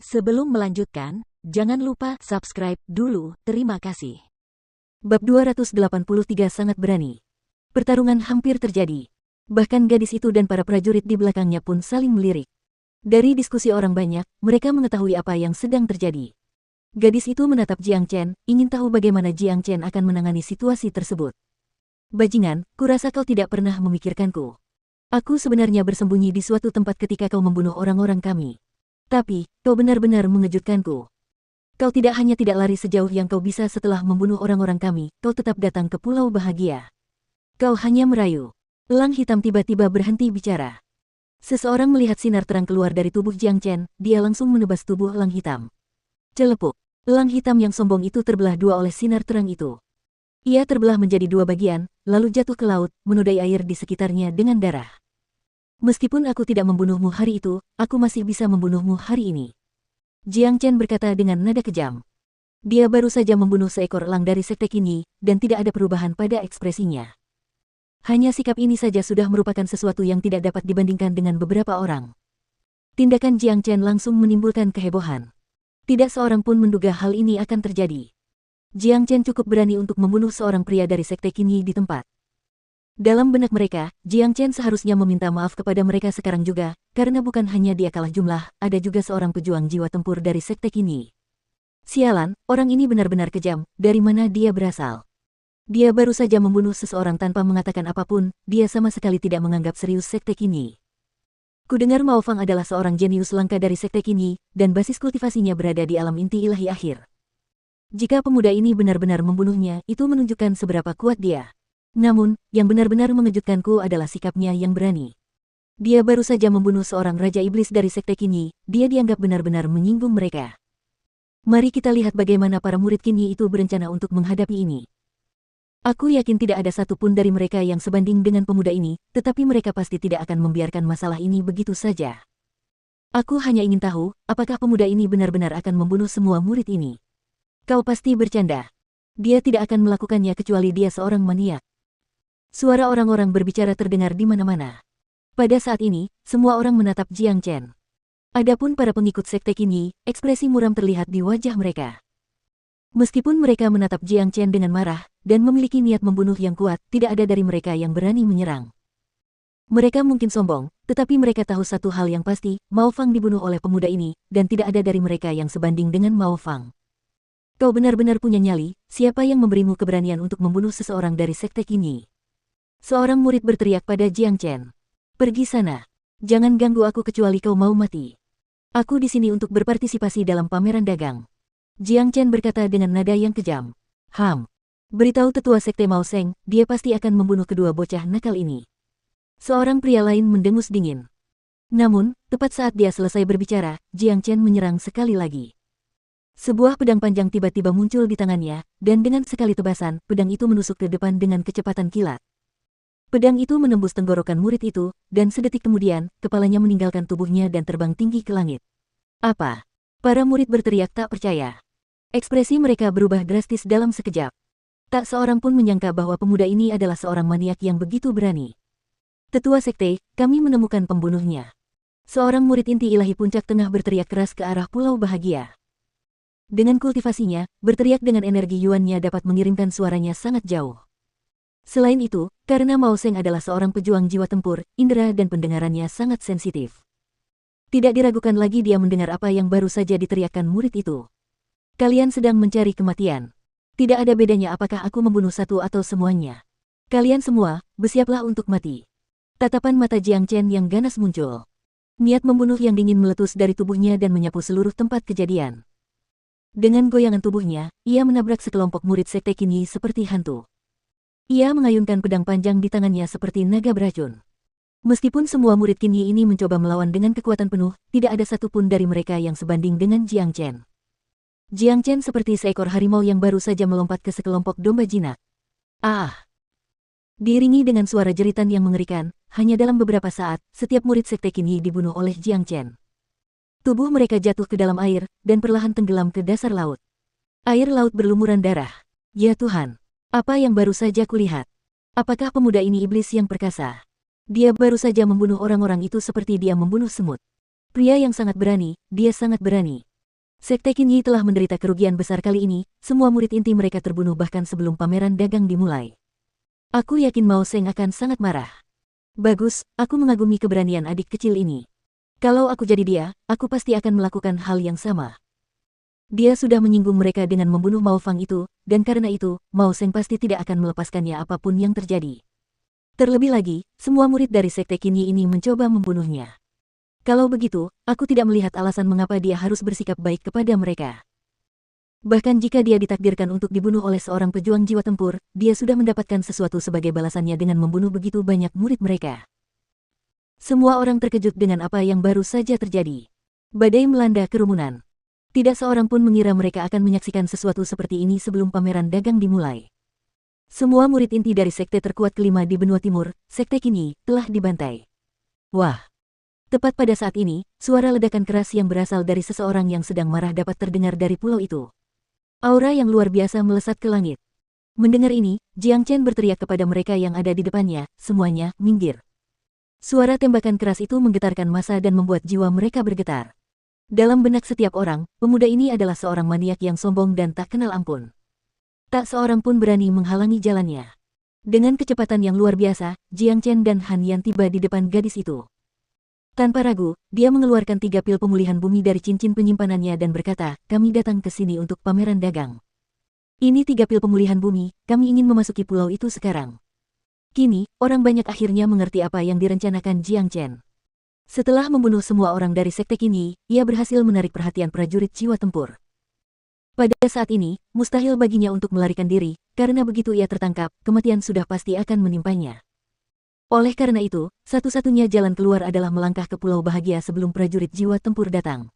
Sebelum melanjutkan, jangan lupa subscribe dulu, terima kasih. Bab 283 sangat berani. Pertarungan hampir terjadi. Bahkan gadis itu dan para prajurit di belakangnya pun saling melirik. Dari diskusi orang banyak, mereka mengetahui apa yang sedang terjadi. Gadis itu menatap Jiang Chen, ingin tahu bagaimana Jiang Chen akan menangani situasi tersebut. Bajingan, kurasa kau tidak pernah memikirkanku. Aku sebenarnya bersembunyi di suatu tempat ketika kau membunuh orang-orang kami. Tapi, kau benar-benar mengejutkanku. Kau tidak hanya tidak lari sejauh yang kau bisa setelah membunuh orang-orang kami, kau tetap datang ke Pulau Bahagia. Kau hanya merayu. Elang hitam tiba-tiba berhenti bicara. Seseorang melihat sinar terang keluar dari tubuh Jiang Chen, dia langsung menebas tubuh elang hitam. Celepuk. Elang hitam yang sombong itu terbelah dua oleh sinar terang itu. Ia terbelah menjadi dua bagian, lalu jatuh ke laut, menodai air di sekitarnya dengan darah. Meskipun aku tidak membunuhmu hari itu, aku masih bisa membunuhmu hari ini. Jiang Chen berkata dengan nada kejam. Dia baru saja membunuh seekor elang dari sekte Qinyi, dan tidak ada perubahan pada ekspresinya. Hanya sikap ini saja sudah merupakan sesuatu yang tidak dapat dibandingkan dengan beberapa orang. Tindakan Jiang Chen langsung menimbulkan kehebohan. Tidak seorang pun menduga hal ini akan terjadi. Jiang Chen cukup berani untuk membunuh seorang pria dari sekte Qinyi di tempat. Dalam benak mereka, Jiang Chen seharusnya meminta maaf kepada mereka sekarang juga, karena bukan hanya dia kalah jumlah, ada juga seorang pejuang jiwa tempur dari sekte Qinyi. Sialan, orang ini benar-benar kejam, dari mana dia berasal? Dia baru saja membunuh seseorang tanpa mengatakan apapun, dia sama sekali tidak menganggap serius sekte Qinyi. Kudengar Mao Fang adalah seorang jenius langka dari sekte Qinyi, dan basis kultivasinya berada di alam inti ilahi akhir. Jika pemuda ini benar-benar membunuhnya, itu menunjukkan seberapa kuat dia. Namun, yang benar-benar mengejutkanku adalah sikapnya yang berani. Dia baru saja membunuh seorang raja iblis dari sekte Qinyi, dia dianggap benar-benar menyinggung mereka. Mari kita lihat bagaimana para murid Qinyi itu berencana untuk menghadapi ini. Aku yakin tidak ada satupun dari mereka yang sebanding dengan pemuda ini, tetapi mereka pasti tidak akan membiarkan masalah ini begitu saja. Aku hanya ingin tahu, apakah pemuda ini benar-benar akan membunuh semua murid ini. Kau pasti bercanda. Dia tidak akan melakukannya kecuali dia seorang maniak. Suara orang-orang berbicara terdengar di mana-mana. Pada saat ini, semua orang menatap Jiang Chen. Adapun para pengikut sekte Qinyi, ekspresi muram terlihat di wajah mereka. Meskipun mereka menatap Jiang Chen dengan marah, dan memiliki niat membunuh yang kuat, tidak ada dari mereka yang berani menyerang. Mereka mungkin sombong, tetapi mereka tahu satu hal yang pasti, Mao Fang dibunuh oleh pemuda ini, dan tidak ada dari mereka yang sebanding dengan Mao Fang. Kau benar-benar punya nyali, siapa yang memberimu keberanian untuk membunuh seseorang dari sekte Qinyi? Seorang murid berteriak pada Jiang Chen. Pergi sana. Jangan ganggu aku kecuali kau mau mati. Aku di sini untuk berpartisipasi dalam pameran dagang. Jiang Chen berkata dengan nada yang kejam. Beritahu tetua sekte Mao Seng, dia pasti akan membunuh kedua bocah nakal ini. Seorang pria lain mendengus dingin. Namun, tepat saat dia selesai berbicara, Jiang Chen menyerang sekali lagi. Sebuah pedang panjang tiba-tiba muncul di tangannya, dan dengan sekali tebasan, pedang itu menusuk ke depan dengan kecepatan kilat. Pedang itu menembus tenggorokan murid itu, dan sedetik kemudian, kepalanya meninggalkan tubuhnya dan terbang tinggi ke langit. Apa? Para murid berteriak tak percaya. Ekspresi mereka berubah drastis dalam sekejap. Tak seorang pun menyangka bahwa pemuda ini adalah seorang maniak yang begitu berani. Tetua sekte, kami menemukan pembunuhnya. Seorang murid inti ilahi puncak tengah berteriak keras ke arah Pulau Bahagia. Dengan kultivasinya, berteriak dengan energi yuannya dapat mengirimkan suaranya sangat jauh. Selain itu, karena Mao Seng adalah seorang pejuang jiwa tempur, indera dan pendengarannya sangat sensitif. Tidak diragukan lagi dia mendengar apa yang baru saja diteriakkan murid itu. Kalian sedang mencari kematian. Tidak ada bedanya apakah aku membunuh satu atau semuanya. Kalian semua, bersiaplah untuk mati. Tatapan mata Jiang Chen yang ganas muncul. Niat membunuh yang dingin meletus dari tubuhnya dan menyapu seluruh tempat kejadian. Dengan goyangan tubuhnya, ia menabrak sekelompok murid sekte Qinyi seperti hantu. Ia mengayunkan pedang panjang di tangannya seperti naga beracun. Meskipun semua murid Qinyi ini mencoba melawan dengan kekuatan penuh, tidak ada satupun dari mereka yang sebanding dengan Jiang Chen. Jiang Chen seperti seekor harimau yang baru saja melompat ke sekelompok domba jinak. Diiringi dengan suara jeritan yang mengerikan, hanya dalam beberapa saat, setiap murid sekte Qinyi dibunuh oleh Jiang Chen. Tubuh mereka jatuh ke dalam air, dan perlahan tenggelam ke dasar laut. Air laut berlumuran darah. Ya Tuhan, apa yang baru saja kulihat? Apakah pemuda ini iblis yang perkasa? Dia baru saja membunuh orang-orang itu seperti dia membunuh semut. Pria yang sangat berani, dia sangat berani. Sekte Qin Yi telah menderita kerugian besar kali ini, semua murid inti mereka terbunuh bahkan sebelum pameran dagang dimulai. Aku yakin Mao Seng akan sangat marah. Bagus, aku mengagumi keberanian adik kecil ini. Kalau aku jadi dia, aku pasti akan melakukan hal yang sama. Dia sudah menyinggung mereka dengan membunuh Mao Fang itu, dan karena itu, Mao Seng pasti tidak akan melepaskannya apapun yang terjadi. Terlebih lagi, semua murid dari Sekte Qin Yi ini mencoba membunuhnya. Kalau begitu, aku tidak melihat alasan mengapa dia harus bersikap baik kepada mereka. Bahkan jika dia ditakdirkan untuk dibunuh oleh seorang pejuang jiwa tempur, dia sudah mendapatkan sesuatu sebagai balasannya dengan membunuh begitu banyak murid mereka. Semua orang terkejut dengan apa yang baru saja terjadi. Badai melanda kerumunan. Tidak seorang pun mengira mereka akan menyaksikan sesuatu seperti ini sebelum pameran dagang dimulai. Semua murid inti dari sekte terkuat kelima di benua timur, Sekte Qin Yi, telah dibantai. Wah! Tepat pada saat ini, suara ledakan keras yang berasal dari seseorang yang sedang marah dapat terdengar dari pulau itu. Aura yang luar biasa melesat ke langit. Mendengar ini, Jiang Chen berteriak kepada mereka yang ada di depannya, semuanya, minggir. Suara tembakan keras itu menggetarkan massa dan membuat jiwa mereka bergetar. Dalam benak setiap orang, pemuda ini adalah seorang maniak yang sombong dan tak kenal ampun. Tak seorang pun berani menghalangi jalannya. Dengan kecepatan yang luar biasa, Jiang Chen dan Han Yan tiba di depan gadis itu. Tanpa ragu, dia mengeluarkan 3 pil pemulihan bumi dari cincin penyimpanannya dan berkata, kami datang ke sini untuk pameran dagang. Ini 3 pil pemulihan bumi, kami ingin memasuki pulau itu sekarang. Kini, orang banyak akhirnya mengerti apa yang direncanakan Jiang Chen. Setelah membunuh semua orang dari Sekte Qin Yi, ia berhasil menarik perhatian prajurit jiwa tempur. Pada saat ini, mustahil baginya untuk melarikan diri, karena begitu ia tertangkap, kematian sudah pasti akan menimpanya. Oleh karena itu, satu-satunya jalan keluar adalah melangkah ke Pulau Bahagia sebelum prajurit jiwa tempur datang.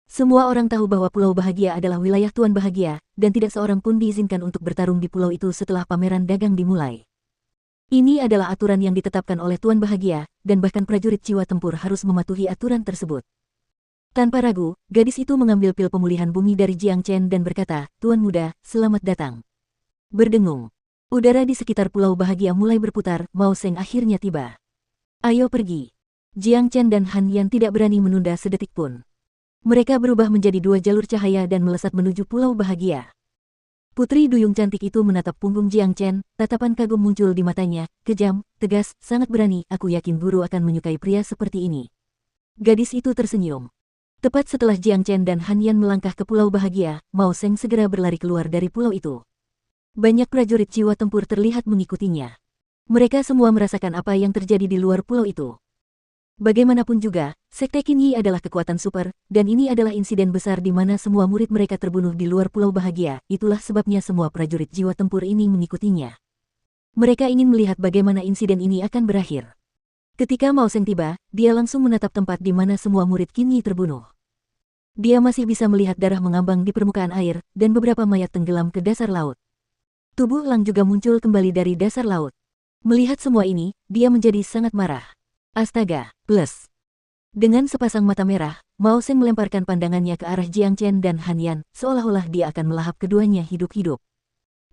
Semua orang tahu bahwa Pulau Bahagia adalah wilayah Tuan Bahagia, dan tidak seorang pun diizinkan untuk bertarung di pulau itu setelah pameran dagang dimulai. Ini adalah aturan yang ditetapkan oleh Tuan Bahagia, dan bahkan prajurit jiwa tempur harus mematuhi aturan tersebut. Tanpa ragu, gadis itu mengambil pil pemulihan bumi dari Jiang Chen dan berkata, Tuan muda, selamat datang. Berdengung. Udara di sekitar Pulau Bahagia mulai berputar, Mao Seng akhirnya tiba. Ayo pergi. Jiang Chen dan Han Yan tidak berani menunda sedetik pun. Mereka berubah menjadi 2 jalur cahaya dan melesat menuju Pulau Bahagia. Putri duyung cantik itu menatap punggung Jiang Chen, tatapan kagum muncul di matanya, kejam, tegas, sangat berani, aku yakin guru akan menyukai pria seperti ini. Gadis itu tersenyum. Tepat setelah Jiang Chen dan Han Yan melangkah ke Pulau Bahagia, Mao Seng segera berlari keluar dari pulau itu. Banyak prajurit jiwa tempur terlihat mengikutinya. Mereka semua merasakan apa yang terjadi di luar pulau itu. Bagaimanapun juga, Sekte Qin Yi adalah kekuatan super, dan ini adalah insiden besar di mana semua murid mereka terbunuh di luar Pulau Bahagia, itulah sebabnya semua prajurit jiwa tempur ini mengikutinya. Mereka ingin melihat bagaimana insiden ini akan berakhir. Ketika Mao Seng tiba, dia langsung menatap tempat di mana semua murid Qin Yi terbunuh. Dia masih bisa melihat darah mengambang di permukaan air, dan beberapa mayat tenggelam ke dasar laut. Tubuh Lang juga muncul kembali dari dasar laut. Melihat semua ini, dia menjadi sangat marah. Astaga, plus. Dengan sepasang mata merah, Mao Seng melemparkan pandangannya ke arah Jiang Chen dan Han Yan, seolah-olah dia akan melahap keduanya hidup-hidup.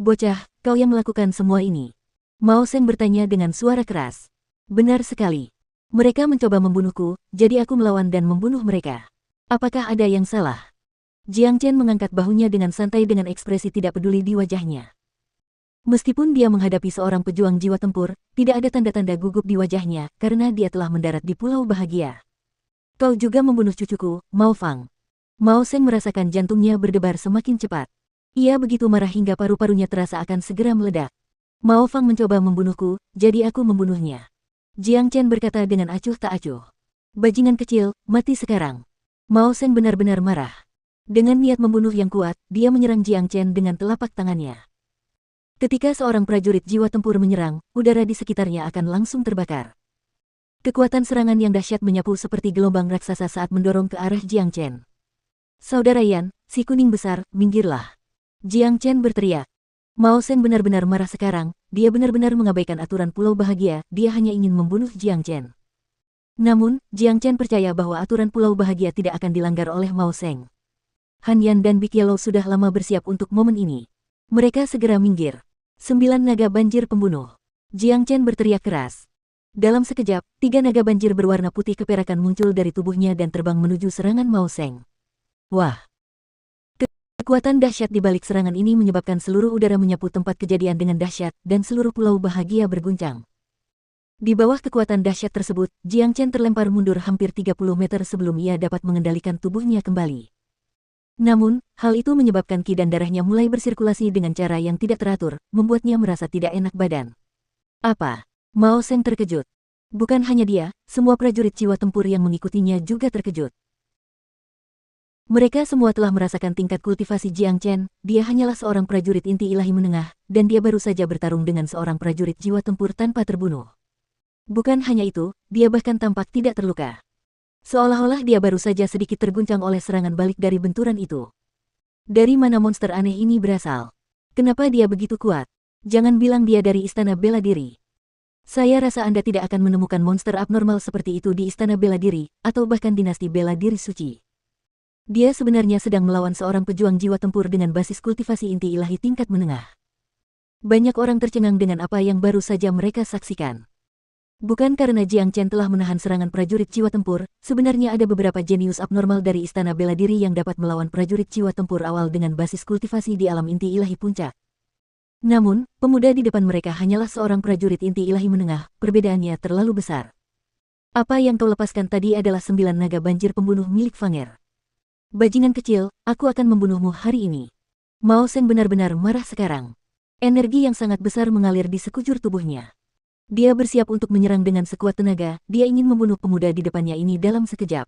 Bocah, kau yang melakukan semua ini. Mao Seng bertanya dengan suara keras. Benar sekali. Mereka mencoba membunuhku, jadi aku melawan dan membunuh mereka. Apakah ada yang salah? Jiang Chen mengangkat bahunya dengan santai dengan ekspresi tidak peduli di wajahnya. Meskipun dia menghadapi seorang pejuang jiwa tempur, tidak ada tanda-tanda gugup di wajahnya karena dia telah mendarat di Pulau Bahagia. Kau juga membunuh cucuku, Mao Fang. Mao Seng merasakan jantungnya berdebar semakin cepat. Ia begitu marah hingga paru-parunya terasa akan segera meledak. Mao Fang mencoba membunuhku, jadi aku membunuhnya. Jiang Chen berkata dengan acuh tak acuh. Bajingan kecil, mati sekarang. Mao Seng benar-benar marah. Dengan niat membunuh yang kuat, dia menyerang Jiang Chen dengan telapak tangannya. Ketika seorang prajurit jiwa tempur menyerang, udara di sekitarnya akan langsung terbakar. Kekuatan serangan yang dahsyat menyapu seperti gelombang raksasa saat mendorong ke arah Jiang Chen. Saudara Yan, si kuning besar, minggirlah. Jiang Chen berteriak. Mao Seng benar-benar marah sekarang, dia benar-benar mengabaikan aturan Pulau Bahagia, dia hanya ingin membunuh Jiang Chen. Namun, Jiang Chen percaya bahwa aturan Pulau Bahagia tidak akan dilanggar oleh Mao Seng. Han Yan dan Big Yellow sudah lama bersiap untuk momen ini. Mereka segera minggir. 9 naga banjir pembunuh. Jiang Chen berteriak keras. Dalam sekejap, 3 naga banjir berwarna putih keperakan muncul dari tubuhnya dan terbang menuju serangan Mao Seng. Wah! Kekuatan dahsyat di balik serangan ini menyebabkan seluruh udara menyapu tempat kejadian dengan dahsyat, dan seluruh pulau bahagia berguncang. Di bawah kekuatan dahsyat tersebut, Jiang Chen terlempar mundur hampir 30 meter sebelum ia dapat mengendalikan tubuhnya kembali. Namun, hal itu menyebabkan ki dan darahnya mulai bersirkulasi dengan cara yang tidak teratur, membuatnya merasa tidak enak badan. Apa? Mao Seng terkejut. Bukan hanya dia, semua prajurit jiwa tempur yang mengikutinya juga terkejut. Mereka semua telah merasakan tingkat kultivasi Jiang Chen, dia hanyalah seorang prajurit inti ilahi menengah, dan dia baru saja bertarung dengan seorang prajurit jiwa tempur tanpa terbunuh. Bukan hanya itu, dia bahkan tampak tidak terluka. Seolah-olah dia baru saja sedikit terguncang oleh serangan balik dari benturan itu. Dari mana monster aneh ini berasal? Kenapa dia begitu kuat? Jangan bilang dia dari Istana Bela Diri. Saya rasa Anda tidak akan menemukan monster abnormal seperti itu di Istana Bela Diri, atau bahkan dinasti Bela Diri Suci. Dia sebenarnya sedang melawan seorang pejuang jiwa tempur dengan basis kultivasi inti ilahi tingkat menengah. Banyak orang tercengang dengan apa yang baru saja mereka saksikan. Bukan karena Jiang Chen telah menahan serangan prajurit jiwa tempur, sebenarnya ada beberapa jenius abnormal dari Istana Bela Diri yang dapat melawan prajurit jiwa tempur awal dengan basis kultivasi di alam inti ilahi puncak. Namun, pemuda di depan mereka hanyalah seorang prajurit inti ilahi menengah, perbedaannya terlalu besar. Apa yang kau lepaskan tadi adalah 9 naga banjir pembunuh milik Fanger. Bajingan kecil, aku akan membunuhmu hari ini. Mao Seng benar-benar marah sekarang. Energi yang sangat besar mengalir di sekujur tubuhnya. Dia bersiap untuk menyerang dengan sekuat tenaga, dia ingin membunuh pemuda di depannya ini dalam sekejap.